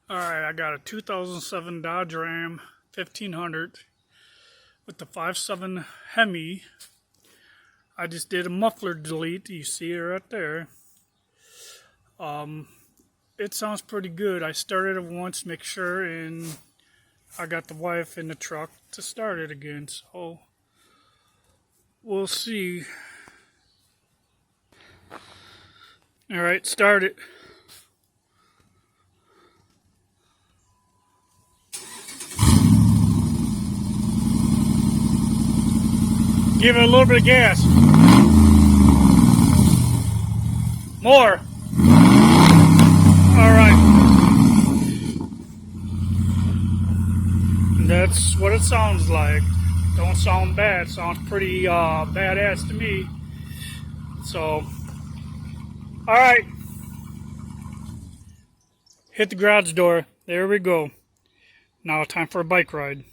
Alright, I got a 2007 Dodge Ram 1500 with the 5.7 HEMI. I just did a muffler delete. You see it right there. It sounds pretty good. I started it once, make sure, and I got the wife in the truck to start it again. So we'll see. Alright, start it. Give it a little bit of gas. More. Alright. That's what it sounds like. Don't sound bad. Sounds pretty badass to me. So, alright. Hit the garage door. There we go. Now time for a bike ride.